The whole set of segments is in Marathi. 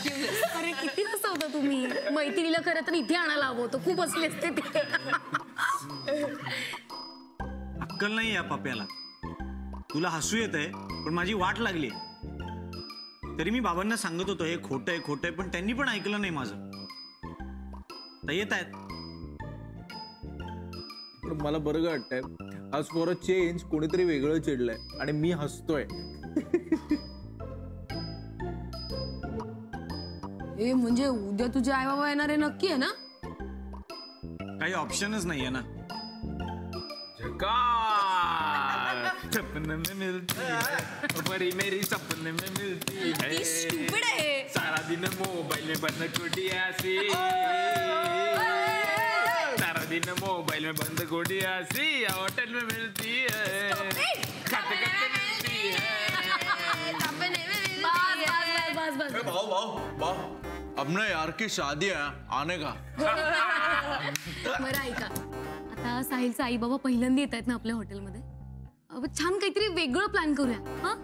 ridiculous. अरे किती हसवता तुम्ही. मैत्रिणीला खरं तर इथे आणायला हवं होतं. खूप हसले असते ते. अक्कल नाही या पप्याला. तुला हसू येतंय पण माझी वाट लागली. तरी मी बाबांना सांगत होतो हे खोटंय खोटंय, पण त्यांनी पण ऐकलं नाही माझं. तर येत आहेत. पण मला बरं वाटतंय आज फॉर अ चेंज कोणीतरी वेगळं चिडलंय आणि मी हसतोय. ए म्हणजे उद्या तुझे आई बाबा येणार आहे नक्की आहे ना? काही ऑप्शनच नाहीये ना. सपने में मिलती है परी मेरी सपने में मिलती है. स्टूपिड आहे. सारा दिन मोबाइल में बंद कुटिया सी. सारा दिन मोबाइल में बंद कुटिया सी होटल में मिलती है. खाते खाते मिलती है. बस बस बस. भाऊ अब ना यार की शादी है आने का. बरं ऐका, आता साहिलचा आई बाबा पहिल्यांदा येत आहेत ना आपल्या हॉटेलमध्ये. छान काहीतरी वेगळं प्लॅन करूया. हा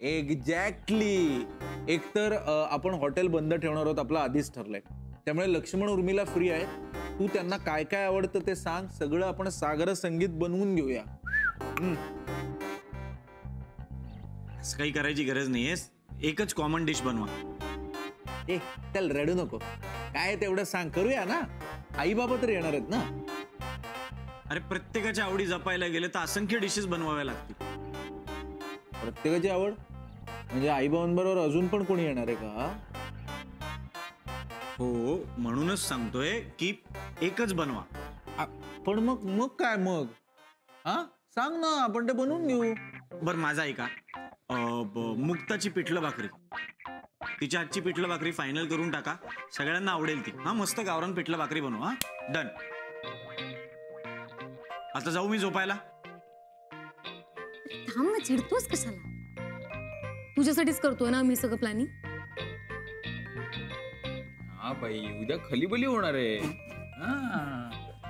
एक्झॅक्टली. एकतर आपण हॉटेल बंद ठेवणार आहोत आपलं आधीच ठरलंय. त्यामुळे लक्ष्मण उर्मिला फ्री आहेत. तू त्यांना काय काय आवडतं ते सांग. सगळं आपण सागर संगीत बनवून घेऊया. असं काही करायची गरज नाहीये. एकच कॉमन डिश बनवा. ए चल रडू नको. काय तेवढं सांग करूया ना. आई बाबा तर येणार आहेत ना. अरे प्रत्येकाच्या आवडी जपायला गेले तर असंख्य डिशेस बनवाव्या लागतील. प्रत्येकाची आवड म्हणजे आई बाबांबरोबर अजून पण कोणी येणार आहे का? हो म्हणूनच सांगतोय की एकच बनवा. पण मग काय मग? हा सांग ना आपण ते बनवून घेऊ. बर माझा ऐका. मुक्ताची पिठलं भाकरी, तिच्या हातची पिठलं भाकरी फायनल करून टाका. सगळ्यांना आवडेल ती. हा मस्त गावरान पिठलं भाकरी बनवू. हा डन. आता जाऊ मी झोपायला. थांब ना, चिडतोस कशाला? तुझ्यासाठीच करतोय ना मी सगळं प्लॅनिंग. हा बाई उद्या खलीबली होणार आहे.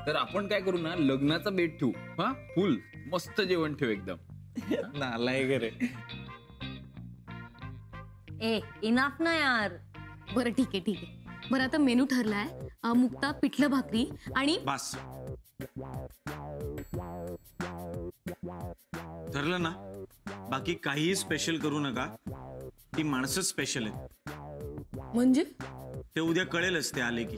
तर आपण काय करू ना लग्नाचा बेट ठेवू. हा फुल मस्त जेवण ठेवू एकदम. नालायक रे. ए इनाफ ना यार. बरं ठीक आहे ठीक आहे. बरं आता मेनू ठरलाय. मुक्ता पिठलं भाकरी आणि बस ठरलं ना. बाकी काहीही स्पेशल करू नका. ती माणसंच स्पेशल आहेत. म्हणजे ते उद्या कळेलच ते आले की.